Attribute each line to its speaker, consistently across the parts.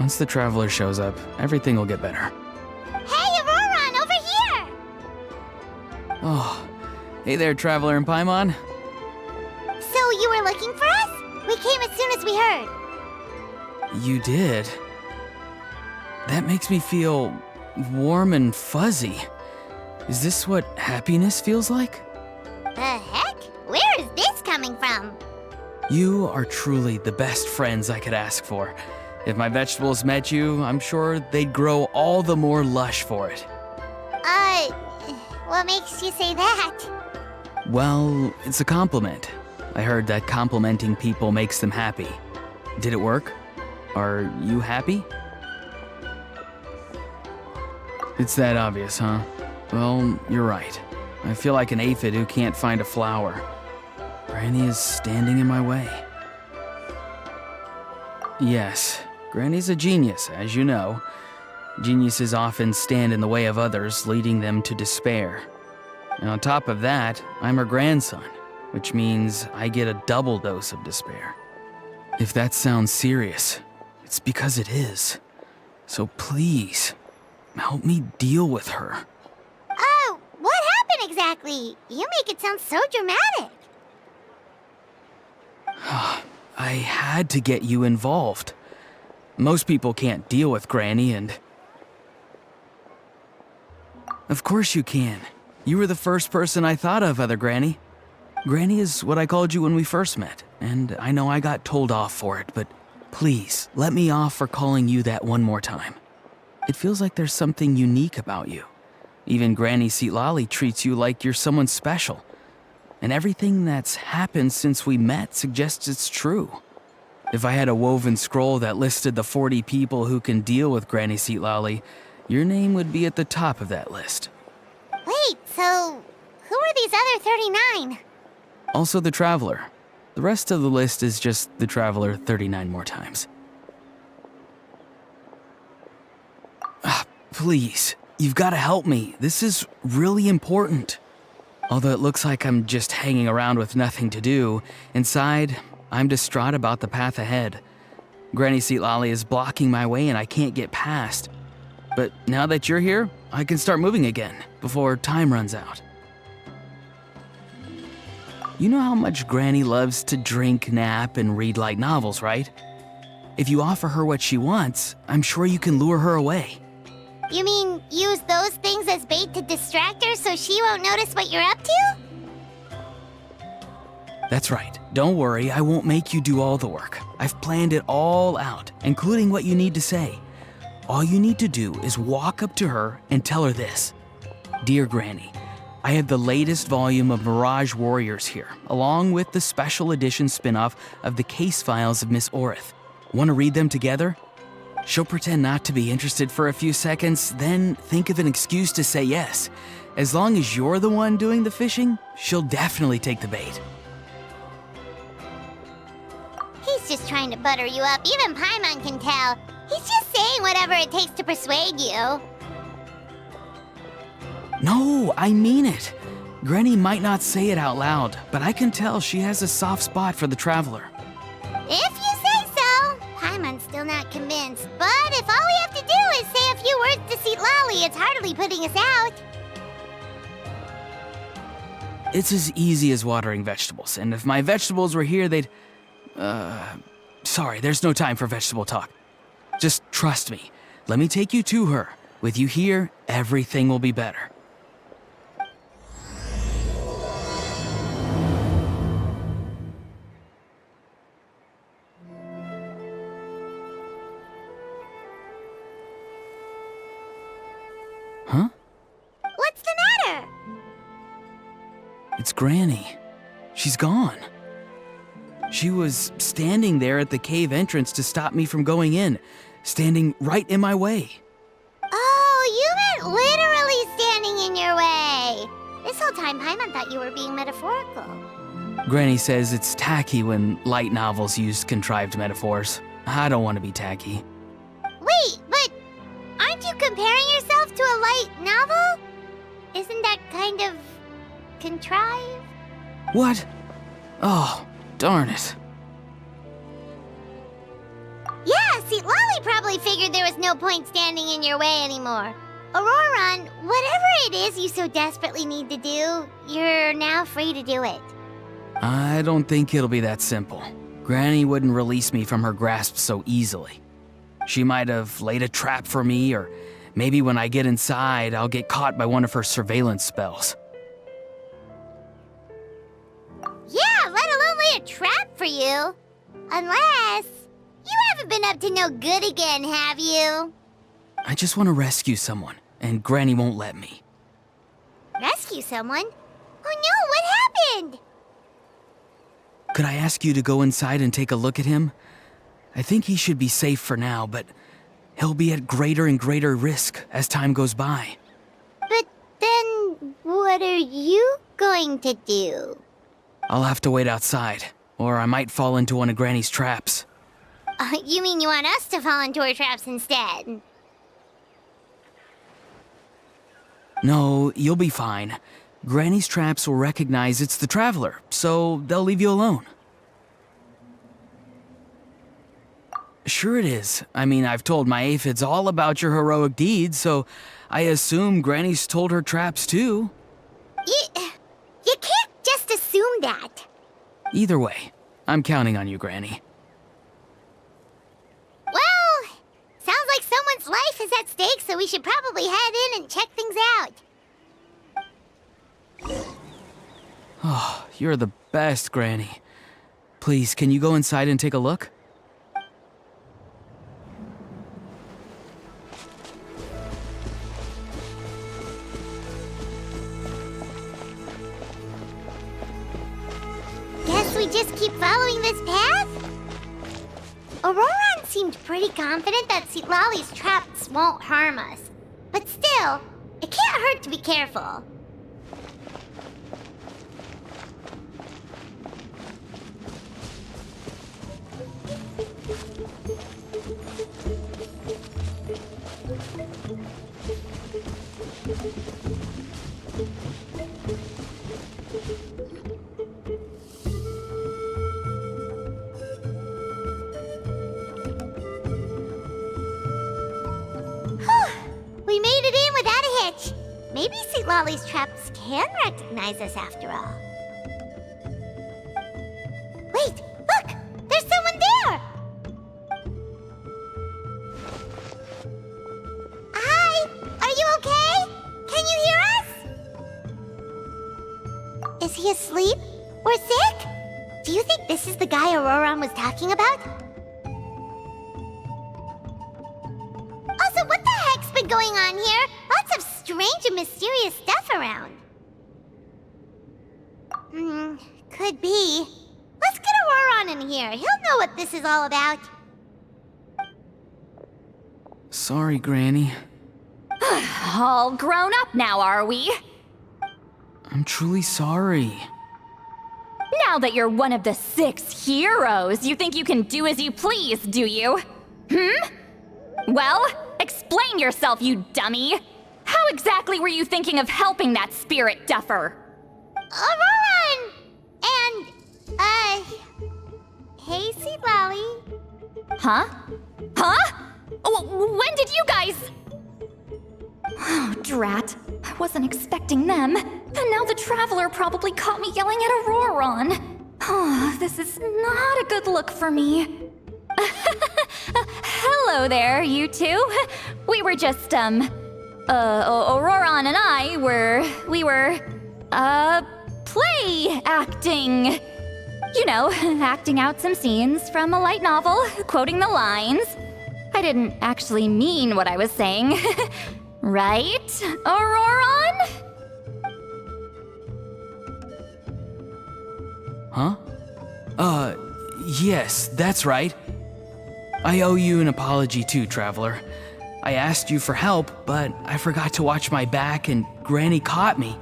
Speaker 1: Once the Traveler shows up, everything will get better.
Speaker 2: Hey, Auroron, over here!
Speaker 1: Oh, hey there, Traveler and Paimon.
Speaker 2: So you were looking for us? We came as soon as we heard.
Speaker 1: You did? That makes me feel warm and fuzzy. Is this what happiness feels like?
Speaker 2: The heck? Where is this coming from?
Speaker 1: You are truly the best friends I could ask for. If my vegetables met you, I'm sure they'd grow all the more lush for it.
Speaker 2: What makes you say that?
Speaker 1: Well, it's a compliment. I heard that complimenting people makes them happy. Did it work? Are you happy? It's that obvious, huh? Well, you're right. I feel like an aphid who can't find a flower. Granny is standing in my way. Yes, Granny's a genius, as you know. Geniuses often stand in the way of others, leading them to despair. And on top of that, I'm her grandson, which means I get a double dose of despair. If that sounds serious, it's because it is. So please, help me deal with her.
Speaker 2: Oh, what happened exactly? You make it sound so dramatic.
Speaker 1: I had to get you involved. Most people can't deal with Granny and... Of course you can. You were the first person I thought of, other Granny. Granny is what I called you when we first met, and I know I got told off for it, but please, let me off for calling you that one more time. It feels like there's something unique about you. Even Granny Seatlali treats you like you're someone special. And everything that's happened since we met suggests it's true. If I had a woven scroll that listed the 40 people who can deal with Granny Seatlali, your name would be at the top of that list.
Speaker 2: Wait, so who are these other 39?
Speaker 1: Also the Traveler. The rest of the list is just the Traveler 39 more times. Please, you've got to help me. This is really important. Although it looks like I'm just hanging around with nothing to do, inside, I'm distraught about the path ahead. Granny Seatlali is blocking my way and I can't get past. But now that you're here, I can start moving again, before time runs out. You know how much Granny loves to drink, nap, and read light novels, right? If you offer her what she wants, I'm sure you can lure her away.
Speaker 2: You mean use those things as bait to distract her so she won't notice what you're up to?
Speaker 1: That's right. Don't worry, I won't make you do all the work. I've planned it all out, including what you need to say. All you need to do is walk up to her and tell her this. Dear Granny, I have the latest volume of Mirage Warriors here, along with the special edition spin-off of the case files of Miss Orith. Want to read them together? She'll pretend not to be interested for a few seconds, then think of an excuse to say yes. As long as you're the one doing the fishing, she'll definitely take the bait.
Speaker 2: He's just trying to butter you up. Even Paimon can tell. He's just saying whatever it takes to persuade you.
Speaker 1: No, I mean it. Granny might not say it out loud, but I can tell she has a soft spot for the Traveler.
Speaker 2: If you say so. Paimon's still not convinced, but if all we have to do is say a few words to Seatlali, it's hardly putting us out.
Speaker 1: It's as easy as watering vegetables, and if my vegetables were here, they'd... Sorry, there's no time for vegetable talk. Just trust me. Let me take you to her. With you here, everything will be better. Huh?
Speaker 2: What's the matter?
Speaker 1: It's Granny. She's gone. She was standing there at the cave entrance to stop me from going in, standing right in my way.
Speaker 2: Oh, you meant literally standing in your way. This whole time, Paimon thought you were being metaphorical.
Speaker 1: Granny says it's tacky when light novels use contrived metaphors. I don't want to be tacky.
Speaker 2: Wait, but aren't you comparing yourself to a light novel? Isn't that kind of contrived?
Speaker 1: What? Oh, darn it.
Speaker 2: Yeah, Seatlali probably probably figured there was no point standing in your way anymore. Auroron, whatever it is you so desperately need to do, you're now free to do it.
Speaker 1: I don't think it'll be that simple. Granny wouldn't release me from her grasp so easily. She might have laid a trap for me, or maybe when I get inside, I'll get caught by one of her surveillance spells.
Speaker 2: Yeah, let alone lay a trap for you. Unless... you haven't been up to no good again, have you?
Speaker 1: I just want to rescue someone, and Granny won't let me.
Speaker 2: Rescue someone? Oh no, what happened?
Speaker 1: Could I ask you to go inside and take a look at him? I think he should be safe for now, but he'll be at greater and greater risk as time goes by.
Speaker 2: But then, what are you going to do?
Speaker 1: I'll have to wait outside, or I might fall into one of Granny's traps.
Speaker 2: You mean you want us to fall into her traps instead?
Speaker 1: No, you'll be fine. Granny's traps will recognize it's the Traveler, so they'll leave you alone. Sure it is. I mean, I've told my aphids all about your heroic deeds, so I assume Granny's told her traps too.
Speaker 2: You can't just assume that.
Speaker 1: Either way, I'm counting on you, Granny.
Speaker 2: Well, sounds like someone's life is at stake, so we should probably head in and check things out.
Speaker 1: Oh, you're the best, Granny. Please, can you go inside and take a look?
Speaker 2: Guess we just keep following this path? Auroron seemed pretty confident that Lolly's traps won't harm us. But still, it can't hurt to be careful. We made it in without a hitch. Maybe St. Lolly's traps can recognize us after all. Wait, look! There's someone there! Hi! Are you okay? Can you hear us? Is he asleep? Or sick? Do you think this is the guy Auroron was talking about? Also, what the heck's been going on here? Lots of strange and mysterious stuff around. Could be. Let's get Auroron in here. He'll know what this is all about.
Speaker 1: Sorry, Granny.
Speaker 3: All grown up now, are we?
Speaker 1: I'm truly sorry.
Speaker 3: Now that you're one of the 6 heroes, you think you can do as you please, do you? Well, explain yourself, you dummy! How exactly were you thinking of helping that spirit duffer?
Speaker 2: Auroron! And, hey, Seed Lolly.
Speaker 3: Huh? When did you guys... Oh, drat. I wasn't expecting them. And now the Traveler probably caught me yelling at Auroron. Oh, this is not a good look for me. Hello there, you two. We were just, Auroron and I we were, play acting. You know, acting out some scenes from a light novel, quoting the lines. I didn't actually mean what I was saying. Right, Auroron?
Speaker 1: Huh? Yes, that's right. I owe you an apology too, Traveler. I asked you for help, but I forgot to watch my back and Granny caught me.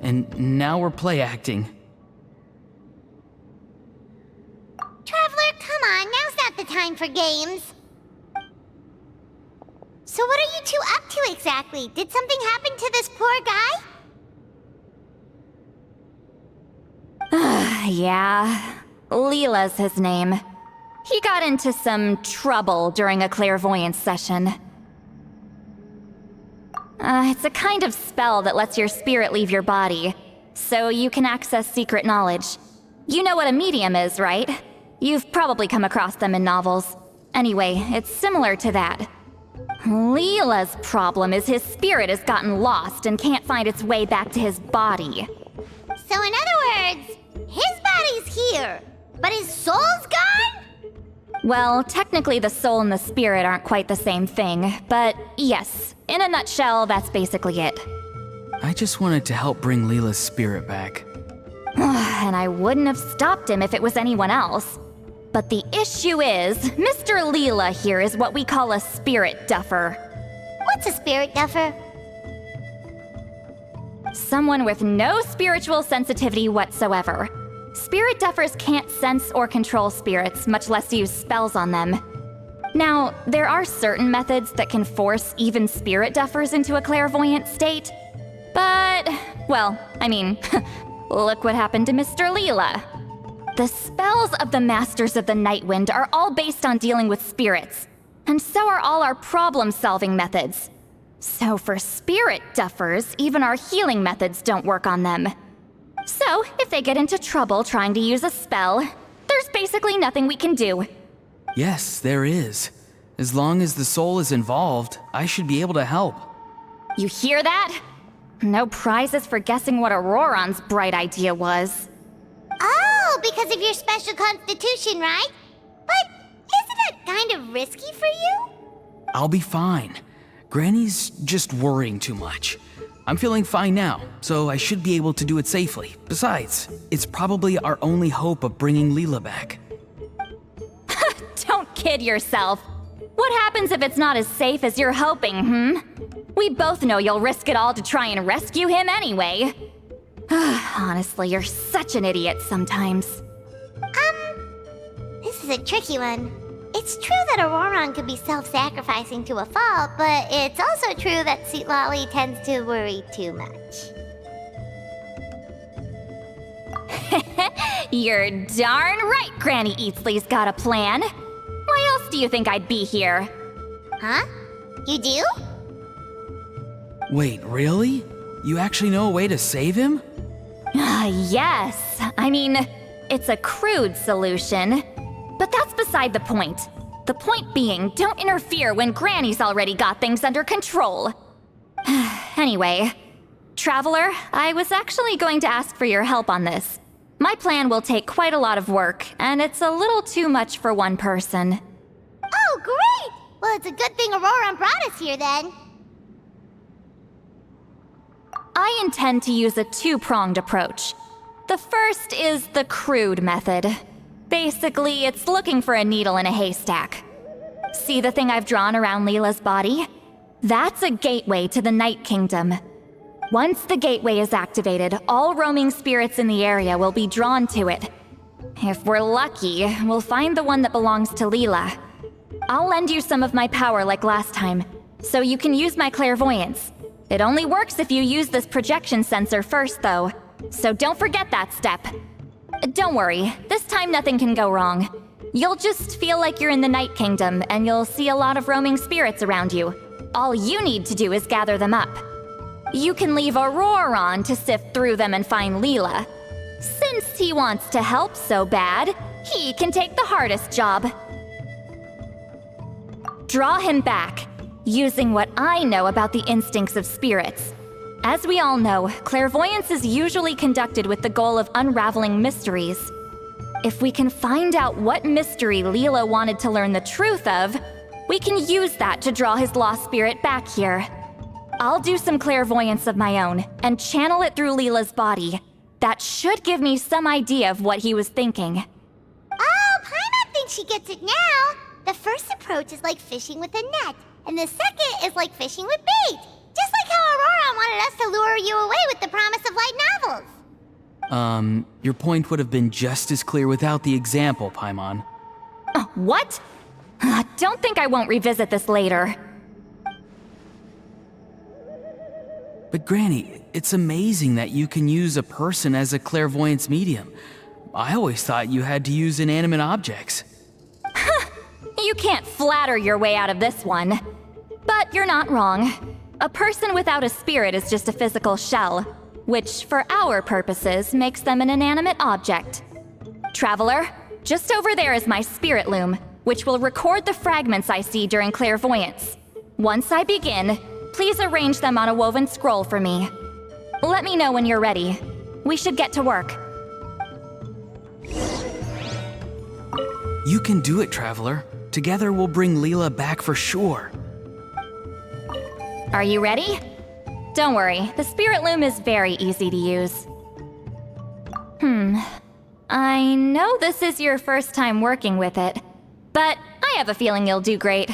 Speaker 1: And now we're play acting.
Speaker 2: Traveler, come on. Now's not the time for games. So what are you two up to exactly? Did something happen to this poor guy?
Speaker 3: Yeah, Leela's his name. He got into some trouble during a clairvoyance session. It's a kind of spell that lets your spirit leave your body, so you can access secret knowledge. You know what a medium is, right? You've probably come across them in novels. Anyway, it's similar to that. Leela's problem is his spirit has gotten lost and can't find its way back to his body.
Speaker 2: So in other words, his body's here, but his soul's gone?
Speaker 3: Well, technically the soul and the spirit aren't quite the same thing, but yes, in a nutshell, that's basically it.
Speaker 1: I just wanted to help bring Leela's spirit back.
Speaker 3: And I wouldn't have stopped him if it was anyone else. But the issue is, Mr. Leela here is what we call a spirit duffer.
Speaker 2: What's a spirit duffer?
Speaker 3: Someone with no spiritual sensitivity whatsoever. Spirit duffers can't sense or control spirits, much less use spells on them. Now, there are certain methods that can force even spirit duffers into a clairvoyant state. But, well, I mean, look what happened to Mr. Leela. The spells of the Masters of the Nightwind are all based on dealing with spirits, and so are all our problem-solving methods. So for spirit duffers, even our healing methods don't work on them. So, if they get into trouble trying to use a spell, there's basically nothing we can do.
Speaker 1: Yes, there is. As long as the soul is involved, I should be able to help.
Speaker 3: You hear that? No prizes for guessing what Auroron's bright idea was.
Speaker 2: Oh, because of your special constitution, right? But isn't that kind of risky for you?
Speaker 1: I'll be fine. Granny's just worrying too much. I'm feeling fine now, so I should be able to do it safely. Besides, it's probably our only hope of bringing Leela back.
Speaker 3: Don't kid yourself. What happens if it's not as safe as you're hoping, We both know you'll risk it all to try and rescue him anyway. Honestly, you're such an idiot sometimes.
Speaker 2: This is a tricky one. It's true that Auroron could be self-sacrificing to a fault, but it's also true that Sweet Lolly tends to worry too much.
Speaker 3: You're darn right Granny Eatsley's got a plan. Why else do you think I'd be here?
Speaker 2: Huh? You do?
Speaker 1: Wait, really? You actually know a way to save him?
Speaker 3: Yes. I mean, it's a crude solution. But that's beside the point. The point being, don't interfere when Granny's already got things under control. Anyway, Traveler, I was actually going to ask for your help on this. My plan will take quite a lot of work, and it's a little too much for one person.
Speaker 2: Oh, great! Well, it's a good thing Auroron brought us here then.
Speaker 3: I intend to use a two-pronged approach. The first is the crude method. Basically, it's looking for a needle in a haystack. See the thing I've drawn around Leela's body? That's a gateway to the Night Kingdom. Once the gateway is activated, all roaming spirits in the area will be drawn to it. If we're lucky, we'll find the one that belongs to Leela. I'll lend you some of my power like last time, so you can use my clairvoyance. It only works if you use this projection sensor first, though, so don't forget that step. Don't worry, this time nothing can go wrong. You'll just feel like you're in the Night Kingdom, and you'll see a lot of roaming spirits around you. All you need to do is gather them up. You can leave Auroron to sift through them and find Leela. Since he wants to help so bad, he can take the hardest job. Draw him back, using what I know about the instincts of spirits. As we all know, clairvoyance is usually conducted with the goal of unraveling mysteries. If we can find out what mystery Leela wanted to learn the truth of, we can use that to draw his lost spirit back here. I'll do some clairvoyance of my own and channel it through Leela's body. That should give me some idea of what he was thinking.
Speaker 2: Oh, Paimon thinks she gets it now. The first approach is like fishing with a net, and the second is like fishing with bait. Just like how Auroron wanted us to lure you away with the promise of light novels.
Speaker 1: Your point would have been just as clear without the example, Paimon.
Speaker 3: What? Don't think I won't revisit this later.
Speaker 1: But Granny, it's amazing that you can use a person as a clairvoyance medium. I always thought you had to use inanimate objects.
Speaker 3: You can't flatter your way out of this one. But you're not wrong. A person without a spirit is just a physical shell, which, for our purposes, makes them an inanimate object. Traveler, just over there is my spirit loom, which will record the fragments I see during clairvoyance. Once I begin, please arrange them on a woven scroll for me. Let me know when you're ready. We should get to work.
Speaker 1: You can do it, Traveler. Together we'll bring Leela back for sure.
Speaker 3: Are you ready? Don't worry, the spirit loom is very easy to use. I know this is your first time working with it, but I have a feeling you'll do great.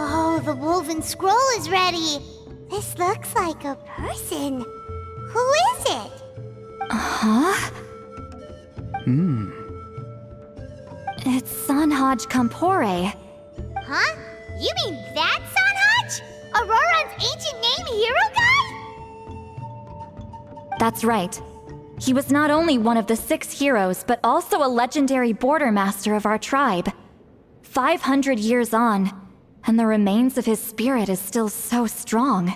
Speaker 2: Oh, the woven scroll is ready. This looks like a person. Who is it?
Speaker 3: Huh? It's Sanhaj Kampore.
Speaker 2: Huh? You mean that's Sanhaj? Auroran's ancient name hero guy?
Speaker 3: That's right. He was not only one of the 6 heroes, but also a legendary border master of our tribe. 500 years on, and the remains of his spirit is still so strong.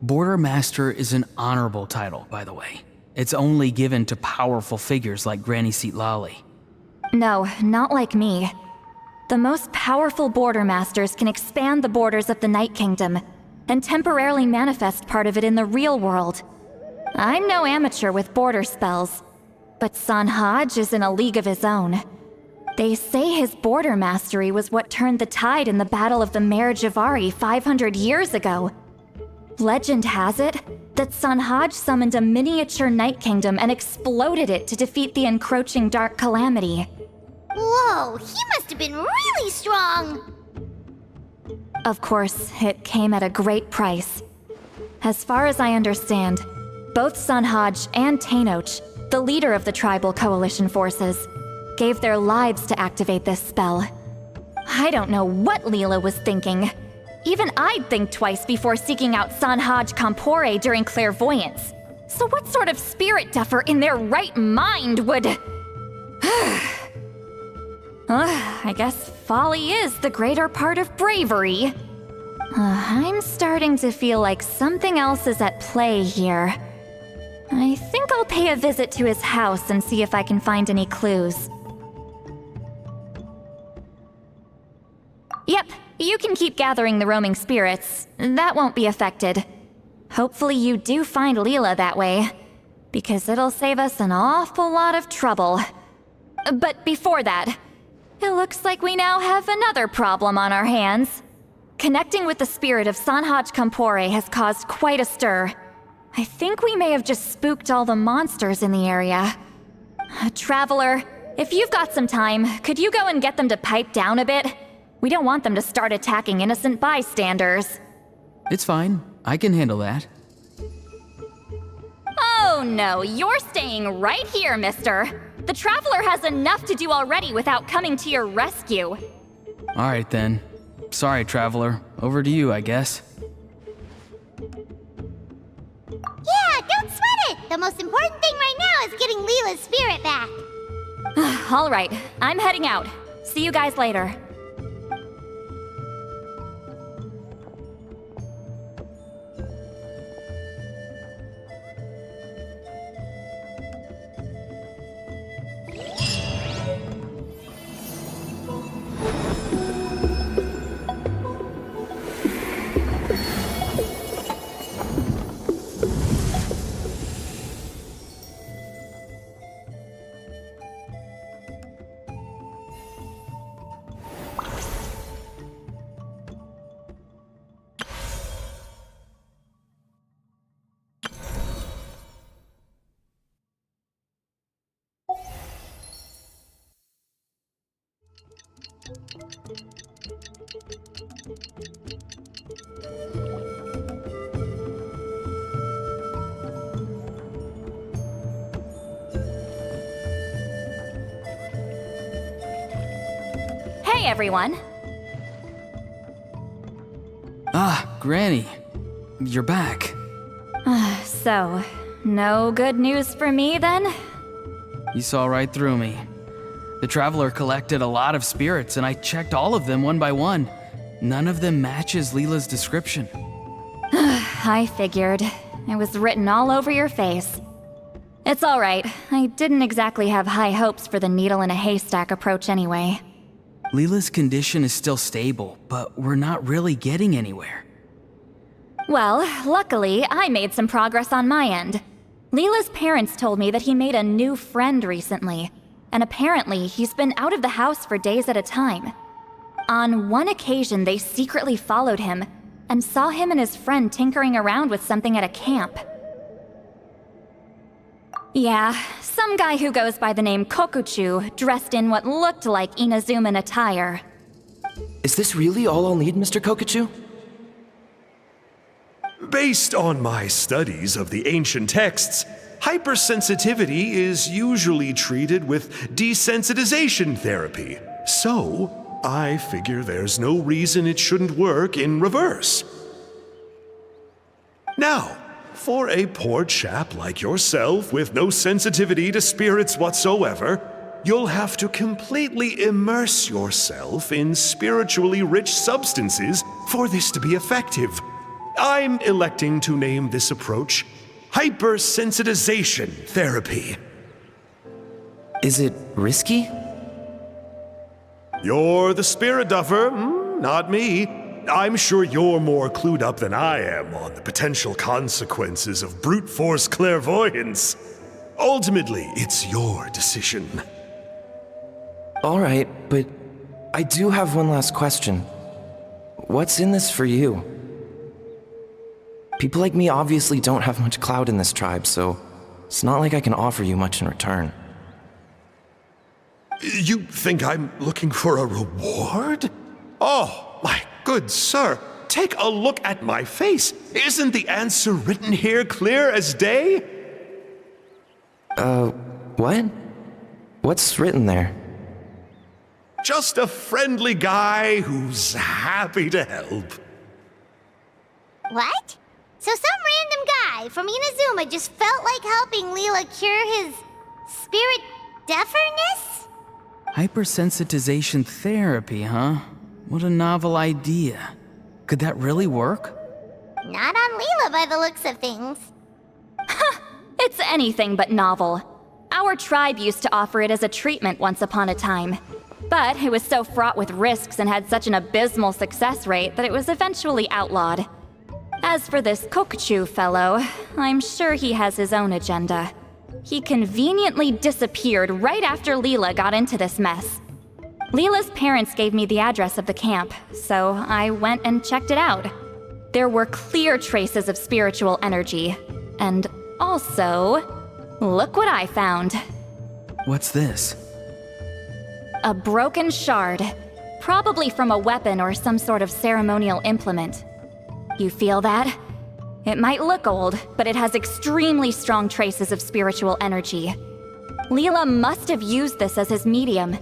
Speaker 1: Border Master is an honorable title, by the way. It's only given to powerful figures like Granny Seatlali.
Speaker 3: No, not like me. The most powerful border masters can expand the borders of the Night Kingdom and temporarily manifest part of it in the real world. I'm no amateur with border spells, but Sanhaj is in a league of his own. They say his border mastery was what turned the tide in the Battle of the Mare Javari 500 years ago. Legend has it that Sanhaj summoned a miniature Night Kingdom and exploded it to defeat the encroaching Dark Calamity.
Speaker 2: Whoa, he must have been really strong.
Speaker 3: Of course, it came at a great price. As far as I understand, both Sanhaj and Teyvat, the leader of the tribal coalition forces, gave their lives to activate this spell. I don't know what Leela was thinking. Even I'd think twice before seeking out Sanhaj Kampore during clairvoyance. So what sort of spirit duffer in their right mind would... I guess folly is the greater part of bravery. I'm starting to feel like something else is at play here. I think I'll pay a visit to his house and see if I can find any clues. Yep, you can keep gathering the roaming spirits. That won't be affected. Hopefully you do find Leela that way, because it'll save us an awful lot of trouble. But before that, it looks like we now have another problem on our hands. Connecting with the spirit of Sanhaj Kampore has caused quite a stir. I think we may have just spooked all the monsters in the area. Traveler, if you've got some time, could you go and get them to pipe down a bit? We don't want them to start attacking innocent bystanders.
Speaker 1: It's fine. I can handle that.
Speaker 3: Oh no, you're staying right here, mister. The Traveler has enough to do already without coming to your rescue.
Speaker 1: All right then. Sorry, Traveler. Over to you, I guess.
Speaker 2: Yeah, don't sweat it. The most important thing right now is getting Leela's spirit back.
Speaker 3: All right, I'm heading out. See you guys later. Hey, everyone.
Speaker 1: Ah, Granny. You're back.
Speaker 3: So, no good news for me then?
Speaker 1: You saw right through me. The Traveler collected a lot of spirits, and I checked all of them one by one. None of them matches Leela's description.
Speaker 3: I figured. It was written all over your face. It's alright. I didn't exactly have high hopes for the needle in a haystack approach anyway.
Speaker 1: Leela's condition is still stable, but we're not really getting anywhere.
Speaker 3: Well, luckily, I made some progress on my end. Leela's parents told me that he made a new friend recently, and apparently he's been out of the house for days at a time. On one occasion, they secretly followed him and saw him and his friend tinkering around with something at a camp. Yeah, some guy who goes by the name Kokuchu, dressed in what looked like Inazuman attire.
Speaker 4: Is this really all I'll need, Mr. Kokuchu?
Speaker 5: Based on my studies of the ancient texts, hypersensitivity is usually treated with desensitization therapy. So, I figure there's no reason it shouldn't work in reverse. Now, for a poor chap like yourself with no sensitivity to spirits whatsoever, you'll have to completely immerse yourself in spiritually rich substances for this to be effective. I'm electing to name this approach hypersensitization therapy.
Speaker 4: Is it risky?
Speaker 5: You're the spirit duffer, not me. I'm sure you're more clued up than I am on the potential consequences of brute force clairvoyance. Ultimately, it's your decision.
Speaker 4: All right, but I do have one last question. What's in this for you? People like me obviously don't have much clout in this tribe, so it's not like I can offer you much in return.
Speaker 5: You think I'm looking for a reward? Oh, my good sir, take a look at my face. Isn't the answer written here clear as day?
Speaker 4: What? What's written there?
Speaker 5: Just a friendly guy who's happy to help.
Speaker 2: What? So some random guy from Inazuma just felt like helping Leela cure his spirit deaferness?
Speaker 1: Hypersensitization therapy, huh? What a novel idea. Could that really work?
Speaker 2: Not on Leela by the looks of things.
Speaker 3: It's anything but novel. Our tribe used to offer it as a treatment once upon a time. But it was so fraught with risks and had such an abysmal success rate that it was eventually outlawed. As for this Kokuchu fellow, I'm sure he has his own agenda. He conveniently disappeared right after Leela got into this mess. Leela's parents gave me the address of the camp, so I went and checked it out. There were clear traces of spiritual energy. And also, look what I found.
Speaker 1: What's this?
Speaker 3: A broken shard, probably from a weapon or some sort of ceremonial implement. You feel that? It might look old, but it has extremely strong traces of spiritual energy. Leela must have used this as his medium.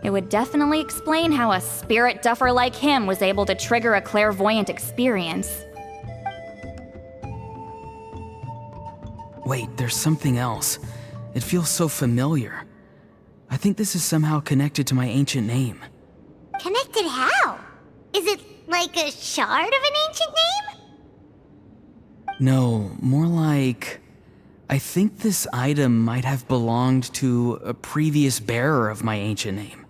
Speaker 3: It would definitely explain how a spirit duffer like him was able to trigger a clairvoyant experience.
Speaker 1: Wait, there's something else. It feels so familiar. I think this is somehow connected to my ancient name.
Speaker 2: Connected how? Is it like a shard of an ancient name?
Speaker 1: No, more like... I think this item might have belonged to a previous bearer of my ancient name.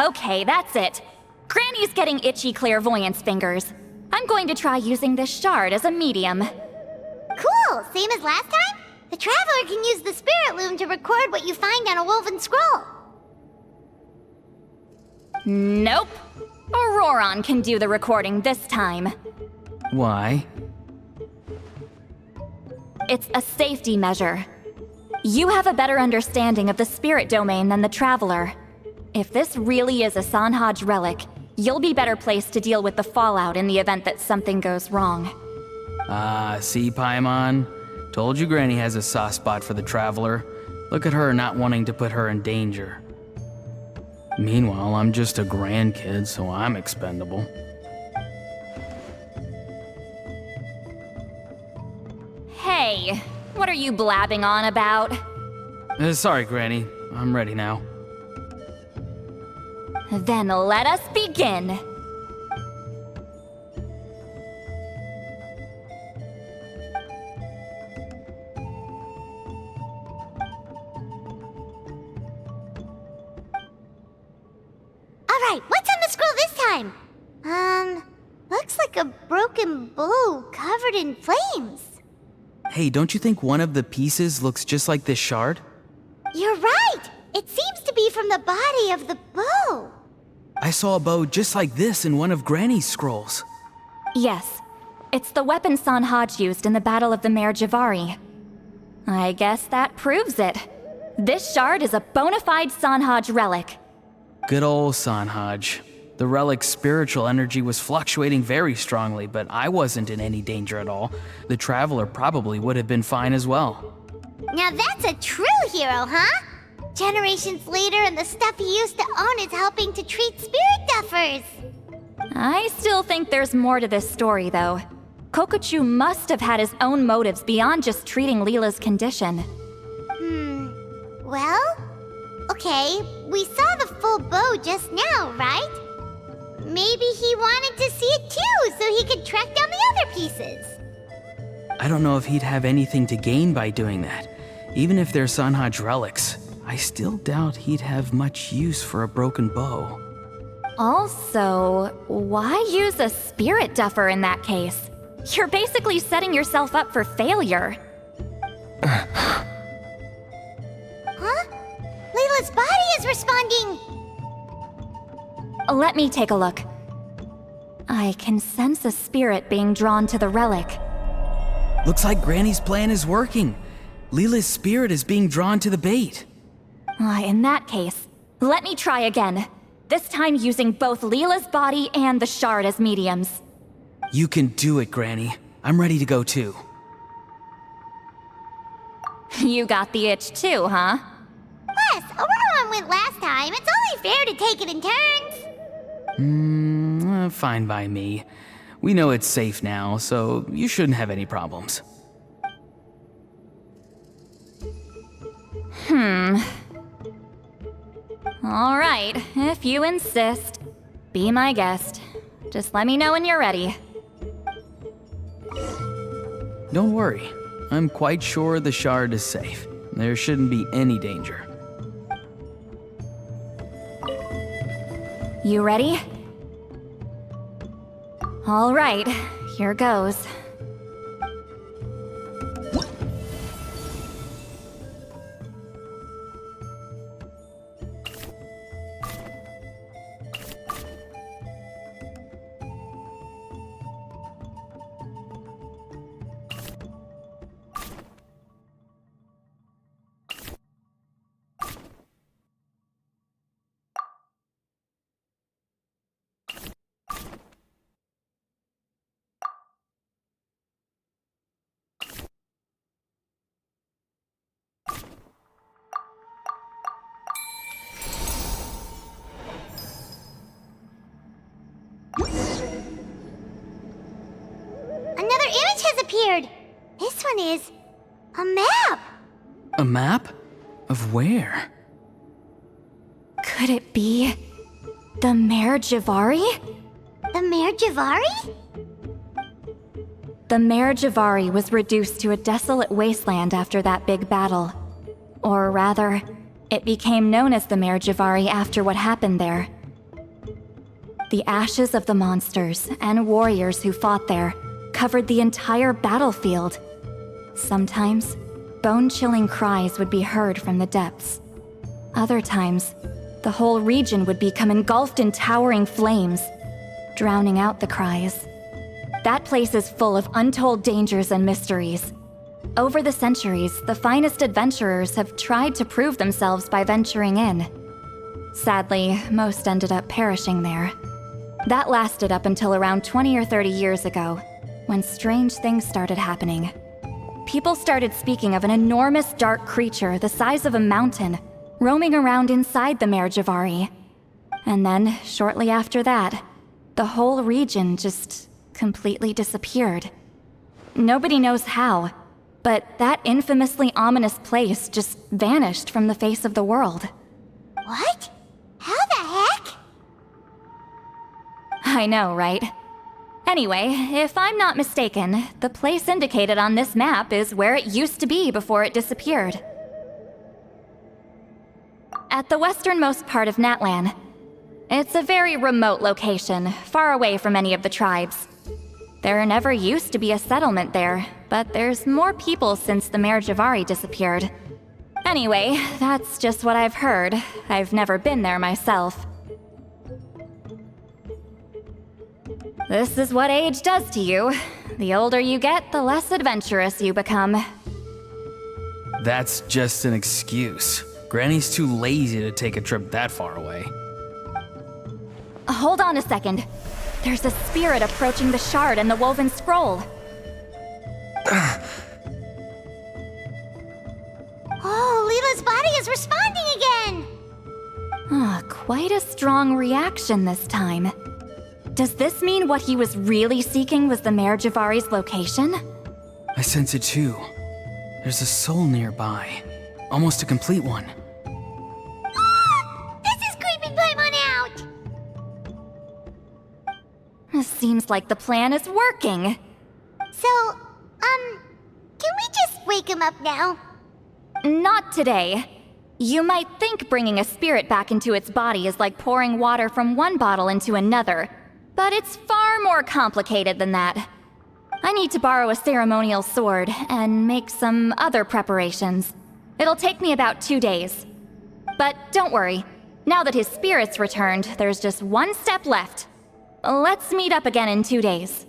Speaker 3: Okay, that's it. Granny's getting itchy clairvoyance fingers. I'm going to try using this shard as a medium.
Speaker 2: Cool, same as last time? The Traveler can use the Spirit Loom to record what you find on a woven scroll.
Speaker 3: Nope. Auroron can do the recording this time.
Speaker 1: Why?
Speaker 3: It's a safety measure. You have a better understanding of the spirit domain than the Traveler. If this really is a Sanhaj relic, you'll be better placed to deal with the fallout in the event that something goes wrong.
Speaker 1: See, Paimon? Told you Granny has a soft spot for the Traveler. Look at her not wanting to put her in danger. Meanwhile, I'm just a grandkid, so I'm expendable.
Speaker 3: Hey, what are you blabbing on about?
Speaker 1: Sorry, Granny. I'm ready now.
Speaker 3: Then let us begin.
Speaker 2: Alright, what's on the scroll this time? Looks like a broken bow covered in flames.
Speaker 1: Hey, don't you think one of the pieces looks just like this shard?
Speaker 2: You're right! It seems to be from the body of the bow.
Speaker 1: I saw a bow just like this in one of Granny's scrolls.
Speaker 3: Yes, it's the weapon Sanhaj used in the Battle of the Mare Javari. I guess that proves it. This shard is a bona fide Sanhaj relic.
Speaker 1: Good old Sanhaj. The relic's spiritual energy was fluctuating very strongly, but I wasn't in any danger at all. The Traveler probably would have been fine as well.
Speaker 2: Now that's a true hero, huh? Generations later and the stuff he used to own is helping to treat spirit duffers.
Speaker 3: I still think there's more to this story, though. Kokochu must have had his own motives beyond just treating Leela's condition.
Speaker 2: Well, okay, we saw the full bow just now, right? Maybe he wanted to see it too, so he could track down the other pieces.
Speaker 1: I don't know if he'd have anything to gain by doing that. Even if they're Sanhaj relics, I still doubt he'd have much use for a broken bow.
Speaker 3: Also, why use a spirit duffer in that case? You're basically setting yourself up for failure.
Speaker 2: Huh? Leela's body is responding!
Speaker 3: Let me take a look. I can sense a spirit being drawn to the relic.
Speaker 1: Looks like Granny's plan is working. Leela's spirit is being drawn to the bait.
Speaker 3: In that case, let me try again. This time using both Leela's body and the shard as mediums.
Speaker 1: You can do it, Granny. I'm ready to go too.
Speaker 3: You got the itch too, huh?
Speaker 2: Plus, Aurora went last time. It's only fair to take it in turns.
Speaker 1: Fine by me. We know it's safe now, so you shouldn't have any problems.
Speaker 3: All right, if you insist. Be my guest. Just let me know when you're ready.
Speaker 1: Don't worry. I'm quite sure the shard is safe. There shouldn't be any danger.
Speaker 3: You ready? All right, here goes.
Speaker 2: Another image has appeared. This one is a map.
Speaker 1: A map? Of where?
Speaker 3: Could it be the Mare Javari?
Speaker 2: The Mare Javari?
Speaker 3: The Mare Javari was reduced to a desolate wasteland after that big battle. Or rather, it became known as the Mare Javari after what happened there. The ashes of the monsters and warriors who fought there covered the entire battlefield. Sometimes, bone-chilling cries would be heard from the depths. Other times, the whole region would become engulfed in towering flames, drowning out the cries. That place is full of untold dangers and mysteries. Over the centuries, the finest adventurers have tried to prove themselves by venturing in. Sadly, most ended up perishing there. That lasted up until around 20 or 30 years ago, when strange things started happening. People started speaking of an enormous dark creature the size of a mountain, roaming around inside the Mare Javari. And then, shortly after that, the whole region just completely disappeared. Nobody knows how, but that infamously ominous place just vanished from the face of the world.
Speaker 2: What? How the heck?
Speaker 3: I know, right? Anyway, if I'm not mistaken, the place indicated on this map is where it used to be before it disappeared. At the westernmost part of Natlan. It's a very remote location, far away from any of the tribes. There never used to be a settlement there, but there's more people since the Mare Javari disappeared. Anyway, that's just what I've heard. I've never been there myself. This is what age does to you. The older you get, the less adventurous you become.
Speaker 1: That's just an excuse. Granny's too lazy to take a trip that far away.
Speaker 3: Hold on a second. There's a spirit approaching the shard and the woven scroll.
Speaker 2: Oh, Leela's body is responding again!
Speaker 3: Quite a strong reaction this time. Does this mean what he was really seeking was the Mare Javari's location?
Speaker 1: I sense it too. There's a soul nearby. Almost a complete one.
Speaker 2: This is creeping Paimon out!
Speaker 3: Seems like the plan is working.
Speaker 2: So, can we just wake him up now?
Speaker 3: Not today. You might think bringing a spirit back into its body is like pouring water from one bottle into another, but it's far more complicated than that. I need to borrow a ceremonial sword and make some other preparations. It'll take me about 2 days. But don't worry, now that his spirit's returned, there's just one step left. Let's meet up again in 2 days.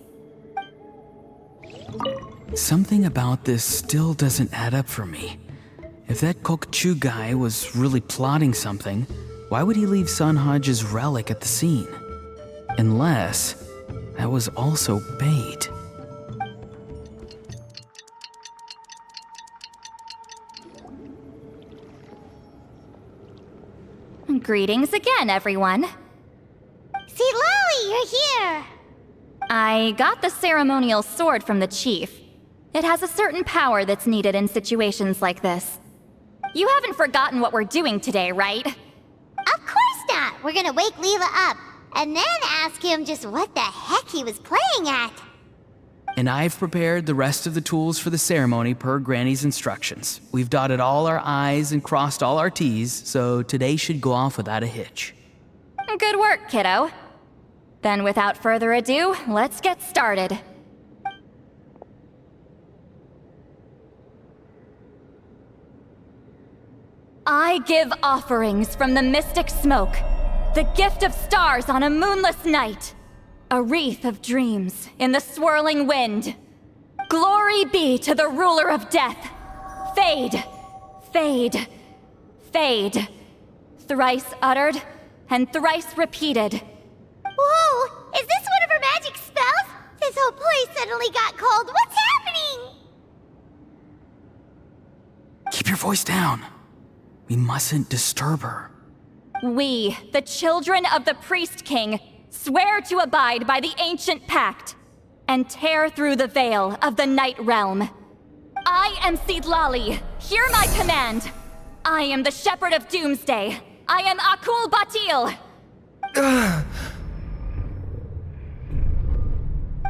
Speaker 1: Something about this still doesn't add up for me. If that Kokchu guy was really plotting something, why would he leave Sanhaj's relic at the scene? Unless that was also bait.
Speaker 3: Greetings again, everyone.
Speaker 2: See, Lolly, you're here!
Speaker 3: I got the ceremonial sword from the chief. It has a certain power that's needed in situations like this. You haven't forgotten what we're doing today, right?
Speaker 2: Of course not! We're gonna wake Leela up, and then ask him just what the heck he was playing at.
Speaker 1: And I've prepared the rest of the tools for the ceremony per Granny's instructions. We've dotted all our I's and crossed all our T's, so today should go off without a hitch.
Speaker 3: Good work, kiddo. Then without further ado, let's get started. I give offerings from the mystic smoke, the gift of stars on a moonless night, a wreath of dreams in the swirling wind. Glory be to the ruler of death. Fade, fade, fade. Thrice uttered and thrice repeated.
Speaker 2: Whoa! Is this one of her magic spells? This whole place suddenly got cold. What's happening?
Speaker 1: Keep your voice down. We mustn't disturb her.
Speaker 3: We, the children of the Priest King, swear to abide by the ancient pact and tear through the veil of the Night Realm. I am Seedlali. Hear my command. I am the Shepherd of Doomsday. I am Akul Batil.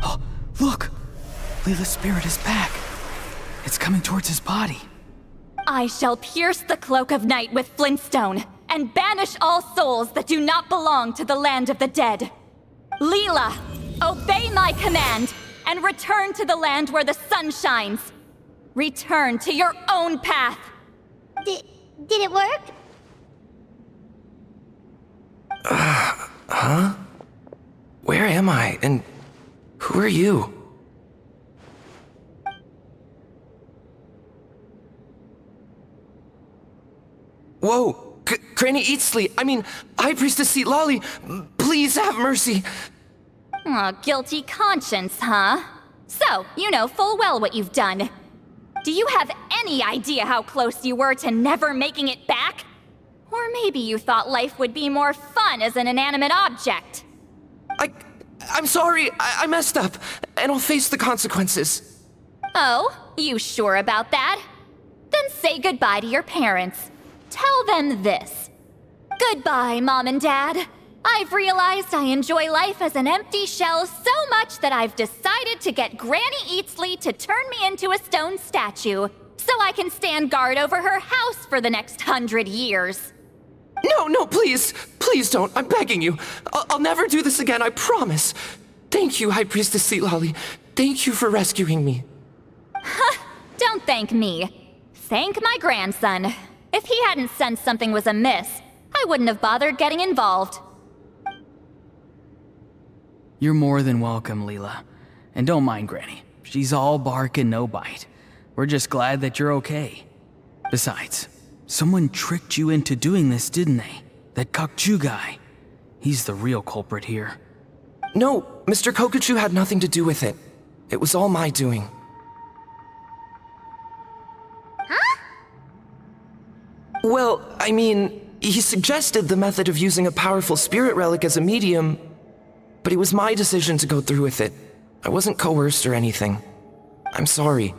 Speaker 1: Oh, look! Leela's spirit is back. It's coming towards his body.
Speaker 3: I shall pierce the cloak of night with flintstone and banish all souls that do not belong to the land of the dead. Leela, obey my command and return to the land where the sun shines. Return to your own path.
Speaker 2: Did it work?
Speaker 4: Huh? Where am I? And who are you? Whoa! Granny Eatsley, I mean, High Priestess Lolly, please have mercy.
Speaker 3: Oh, guilty conscience, huh? So, you know full well what you've done. Do you have any idea how close you were to never making it back? Or maybe you thought life would be more fun as an inanimate object.
Speaker 4: I'm sorry, I messed up, and I'll face the consequences.
Speaker 3: Oh, you sure about that? Then say goodbye to your parents. Tell them this. Goodbye, Mom and Dad. I've realized I enjoy life as an empty shell so much that I've decided to get Granny Eatsley to turn me into a stone statue, so I can stand guard over her house for the next 100 years.
Speaker 4: No, please. Please don't. I'm begging you. I'll never do this again, I promise. Thank you, High Priestess Lolly. Thank you for rescuing me.
Speaker 3: Don't thank me. Thank my grandson. If he hadn't sensed something was amiss, I wouldn't have bothered getting involved.
Speaker 1: You're more than welcome, Leela. And don't mind Granny. She's all bark and no bite. We're just glad that you're okay. Besides, someone tricked you into doing this, didn't they? That Kokchu guy. He's the real culprit here.
Speaker 4: No, Mr. Kokuchu had nothing to do with it. It was all my doing.
Speaker 2: Huh?
Speaker 4: Well, I mean, he suggested the method of using a powerful spirit relic as a medium, but it was my decision to go through with it. I wasn't coerced or anything. I'm sorry.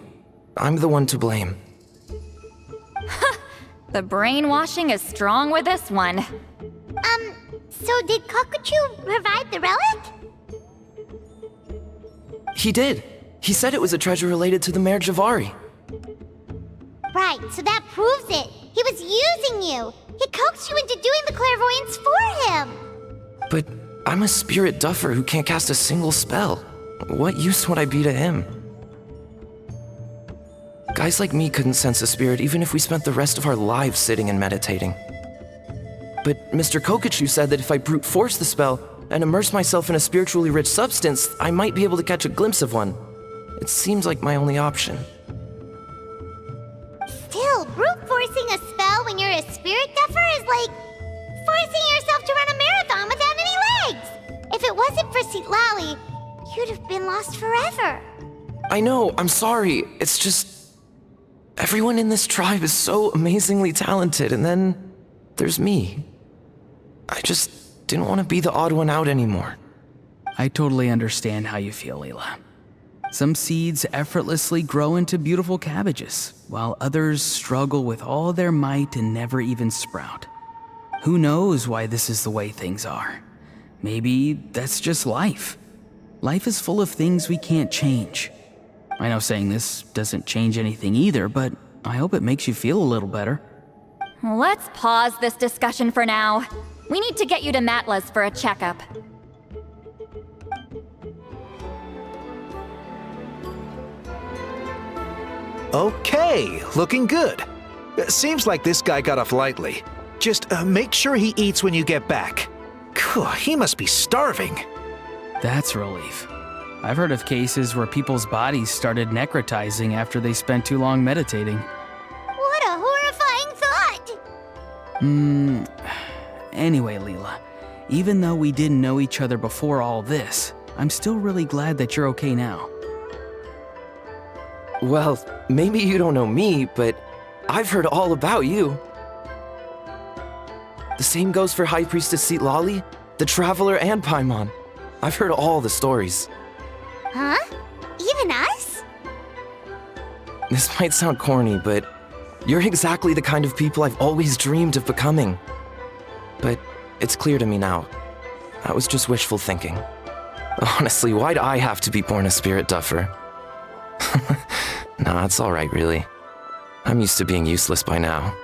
Speaker 4: I'm the one to blame.
Speaker 3: The brainwashing is strong with this one.
Speaker 2: So did Kokuchu provide the relic?
Speaker 4: He did. He said it was a treasure related to the Mare Javari.
Speaker 2: Right, so that proves it. He was using you. He coaxed you into doing the clairvoyance for him.
Speaker 4: But I'm a spirit duffer who can't cast a single spell. What use would I be to him? Guys like me couldn't sense a spirit even if we spent the rest of our lives sitting and meditating. But Mr. Kokuchu said that if I brute force the spell and immerse myself in a spiritually rich substance, I might be able to catch a glimpse of one. It seems like my only option.
Speaker 2: Still, brute forcing a spell when you're a spirit duffer is like forcing yourself to run a marathon without any legs. If it wasn't for Lolly, you'd have been lost forever.
Speaker 4: I know, I'm sorry. It's just... everyone in this tribe is so amazingly talented, and then there's me. I just didn't want to be the odd one out anymore.
Speaker 1: I totally understand how you feel, Leela. Some seeds effortlessly grow into beautiful cabbages, while others struggle with all their might and never even sprout. Who knows why this is the way things are? Maybe that's just life. Life is full of things we can't change. I know saying this doesn't change anything either, but I hope it makes you feel a little better.
Speaker 3: Let's pause this discussion for now. We need to get you to Matla's for a checkup.
Speaker 6: Okay, looking good. Seems like this guy got off lightly. Just make sure he eats when you get back. He must be starving.
Speaker 1: That's a relief. I've heard of cases where people's bodies started necrotizing after they spent too long meditating.
Speaker 2: What a horrifying thought!
Speaker 1: Anyway, Leela, even though we didn't know each other before all this, I'm still really glad that you're okay now.
Speaker 4: Well, maybe you don't know me, but I've heard all about you. The same goes for High Priestess Lolly, the Traveler, and Paimon. I've heard all the stories.
Speaker 2: Huh? Even us?
Speaker 4: This might sound corny, but you're exactly the kind of people I've always dreamed of becoming. But it's clear to me now. That was just wishful thinking. Honestly, why'd I have to be born a spirit duffer? Nah, it's alright, really. I'm used to being useless by now.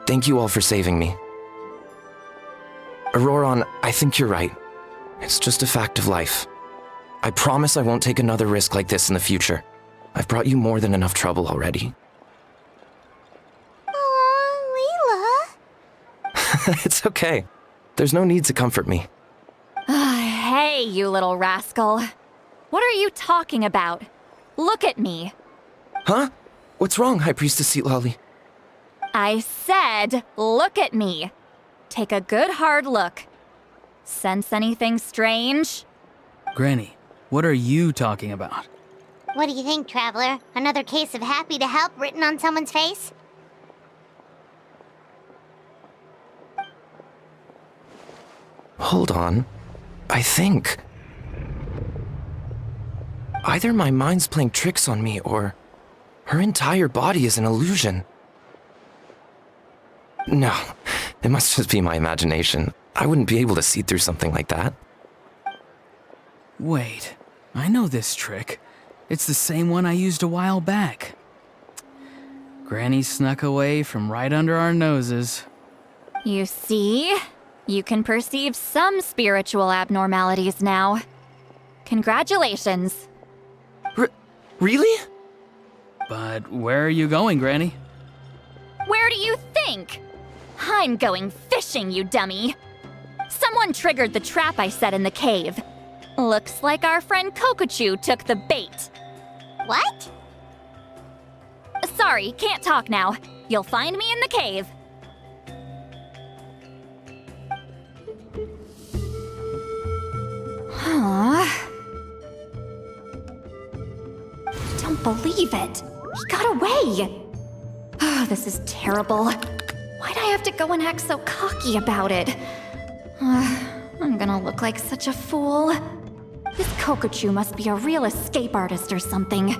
Speaker 4: Thank you all for saving me. Auroron, I think you're right. It's just a fact of life. I promise I won't take another risk like this in the future. I've brought you more than enough trouble already.
Speaker 2: Aw, Leela.
Speaker 4: It's okay. There's no need to comfort me.
Speaker 3: Hey, you little rascal. What are you talking about? Look at me.
Speaker 4: Huh? What's wrong, High Priestess Lolly?
Speaker 3: I said, look at me. Take a good hard look. Sense anything strange?
Speaker 1: Granny, what are you talking about?
Speaker 2: What do you think, Traveler? Another case of happy to help written on someone's face?
Speaker 4: Hold on. I think. Either my mind's playing tricks on me, or her entire body is an illusion. No, it must just be my imagination. I wouldn't be able to see through something like that.
Speaker 1: Wait, I know this trick. It's the same one I used a while back. Granny snuck away from right under our noses.
Speaker 3: You see? You can perceive some spiritual abnormalities now. Congratulations.
Speaker 4: Really?
Speaker 1: But where are you going, Granny?
Speaker 3: Where do you think? I'm going fishing, you dummy. Someone triggered the trap I set in the cave. Looks like our friend Kokochu took the bait.
Speaker 2: What?
Speaker 3: Sorry, can't talk now. You'll find me in the cave. Huh? I don't believe it. He got away. Oh, this is terrible. Why'd I have to go and act so cocky about it? I'm gonna look like such a fool. This Kokochu must be a real escape artist or something.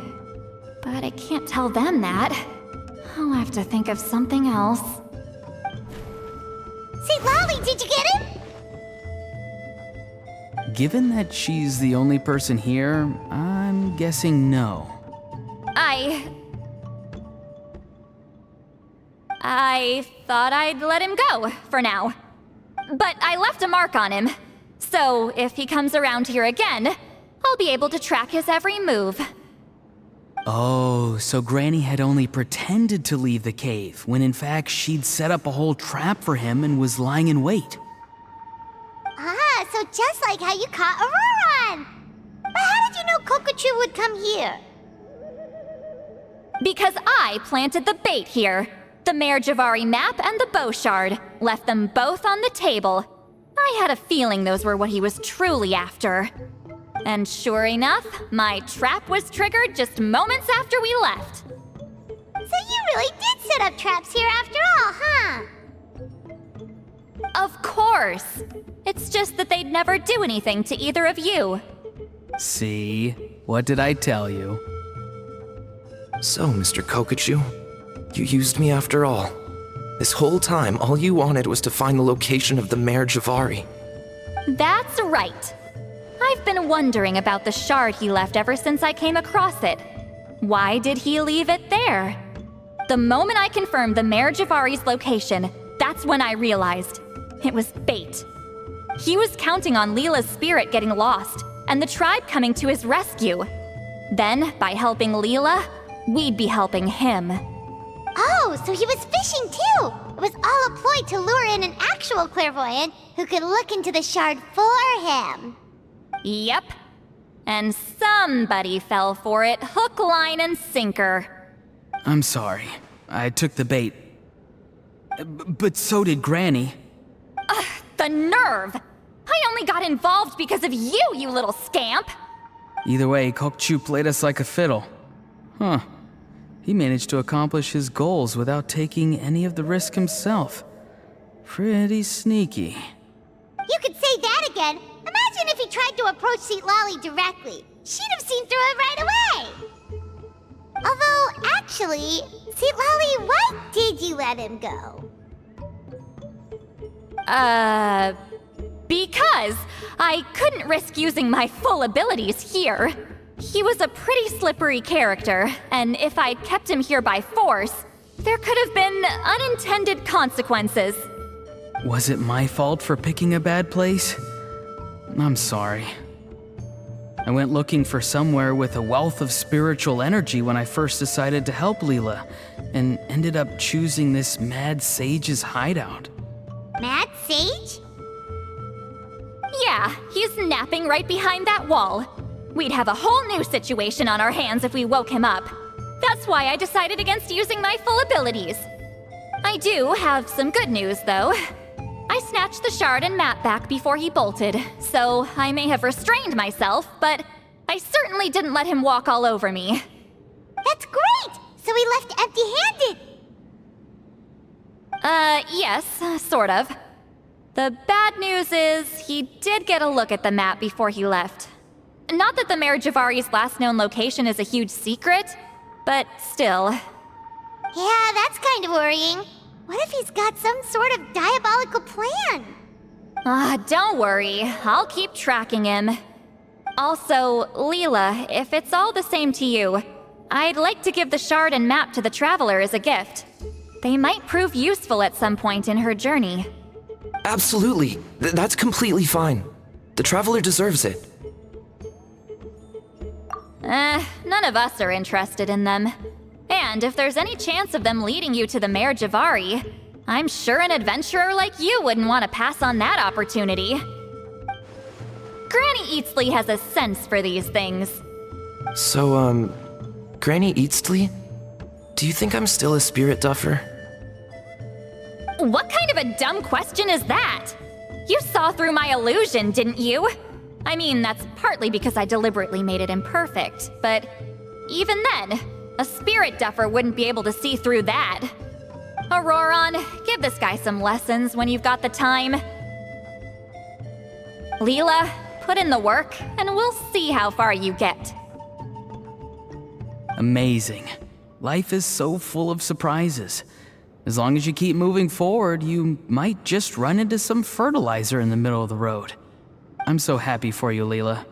Speaker 3: But I can't tell them that. I'll have to think of something else.
Speaker 2: St. Lolly, did you get him?
Speaker 1: Given that she's the only person here, I'm guessing no.
Speaker 3: I thought I'd let him go, for now. But I left a mark on him. So if he comes around here again, I'll be able to track his every move.
Speaker 1: Oh, so Granny had only pretended to leave the cave, when in fact she'd set up a whole trap for him and was lying in wait.
Speaker 2: Ah, so just like how you caught Auroron! But how did you know Kokochu would come here?
Speaker 3: Because I planted the bait here. The Mare Javari map and the bow shard. Left them both on the table. I had a feeling those were what he was truly after. And sure enough, my trap was triggered just moments after we left.
Speaker 2: So you really did set up traps here after all, huh?
Speaker 3: Of course. It's just that they'd never do anything to either of you.
Speaker 1: See? What did I tell you?
Speaker 4: So, Mr. Kokochu, you used me after all. This whole time, all you wanted was to find the location of the Mare Javari.
Speaker 3: That's right. I've been wondering about the shard he left ever since I came across it. Why did he leave it there? The moment I confirmed the Mare Javari's location, that's when I realized it was bait. He was counting on Leela's spirit getting lost, and the tribe coming to his rescue. Then, by helping Leela, we'd be helping him.
Speaker 2: Oh, so he was fishing too! It was all a ploy to lure in an actual clairvoyant who could look into the shard for him.
Speaker 3: Yep. And somebody fell for it, hook, line, and sinker.
Speaker 1: I'm sorry. I took the bait. But so did Granny.
Speaker 3: The nerve! I only got involved because of you, you little scamp!
Speaker 1: Either way, Kokchu played us like a fiddle. Huh. He managed to accomplish his goals without taking any of the risk himself. Pretty sneaky.
Speaker 2: You could say that again. Imagine if he tried to approach St. Lolly directly. She'd have seen through it right away. Although, actually, St. Lolly, why did you let him go?
Speaker 3: Because I couldn't risk using my full abilities here. He was a pretty slippery character, and if I'd kept him here by force, there could have been unintended consequences.
Speaker 1: Was it my fault for picking a bad place? I'm sorry. I went looking for somewhere with a wealth of spiritual energy when I first decided to help Leela, and ended up choosing this mad sage's hideout.
Speaker 2: Mad Sage?
Speaker 3: Yeah, he's napping right behind that wall. We'd have a whole new situation on our hands if we woke him up. That's why I decided against using my full abilities. I do have some good news, though. I snatched the shard and map back before he bolted, so I may have restrained myself, but I certainly didn't let him walk all over me.
Speaker 2: That's great! So he left empty-handed!
Speaker 3: Yes, sort of. The bad news is he did get a look at the map before he left. Not that the Mayor Javari's last known location is a huge secret, but still.
Speaker 2: Yeah, that's kind of worrying. What if he's got some sort of diabolical plan?
Speaker 3: Don't worry. I'll keep tracking him. Also, Leela, if it's all the same to you, I'd like to give the shard and map to the Traveler as a gift. They might prove useful at some point in her journey.
Speaker 4: Absolutely. That's completely fine. The Traveler deserves it.
Speaker 3: None of us are interested in them. And if there's any chance of them leading you to the Mayor Javari, I'm sure an adventurer like you wouldn't want to pass on that opportunity. Granny Eatsley has a sense for these things.
Speaker 4: So, Granny Eatsley? Do you think I'm still a spirit duffer?
Speaker 3: What kind of a dumb question is that? You saw through my illusion, didn't you? I mean, that's partly because I deliberately made it imperfect, but even then, a spirit duffer wouldn't be able to see through that. Auroron, give this guy some lessons when you've got the time. Leela, put in the work, and we'll see how far you get.
Speaker 1: Amazing. Life is so full of surprises. As long as you keep moving forward, you might just run into some fertilizer in the middle of the road. I'm so happy for you, Leela.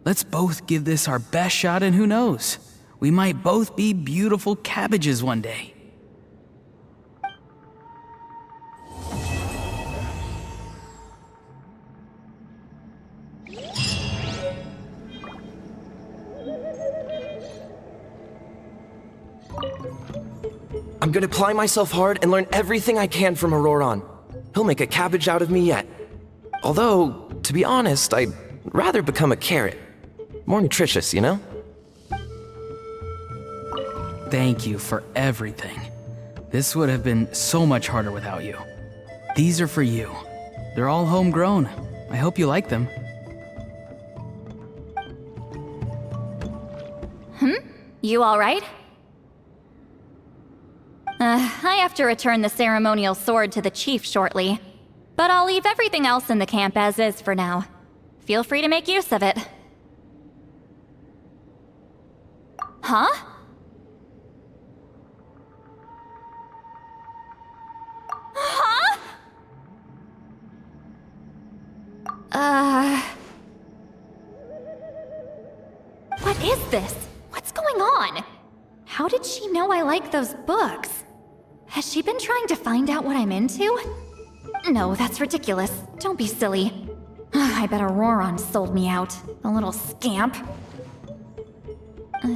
Speaker 1: Let's both give this our best shot, and who knows? We might both be beautiful cabbages one day.
Speaker 4: I'm gonna apply myself hard and learn everything I can from Auroron. He'll make a cabbage out of me yet. Although, to be honest, I'd rather become a carrot. More nutritious, you know?
Speaker 1: Thank you for everything. This would have been so much harder without you. These are for you. They're all homegrown. I hope you like them.
Speaker 3: You alright? I have to return the ceremonial sword to the chief shortly, but I'll leave everything else in the camp as is for now. Feel free to make use of it. Huh? Huh? What is this? What's going on? How did she know I like those books? Has she been trying to find out what I'm into? No, that's ridiculous. Don't be silly. I bet Auroron sold me out. The little scamp.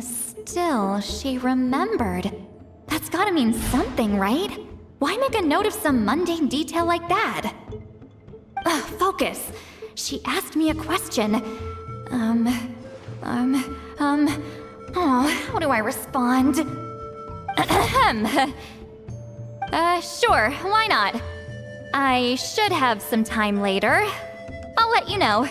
Speaker 3: Still, she remembered. That's gotta mean something, right? Why make a note of some mundane detail like that? Focus. She asked me a question. How do I respond? Sure, why not? I should have some time later. I'll let you know.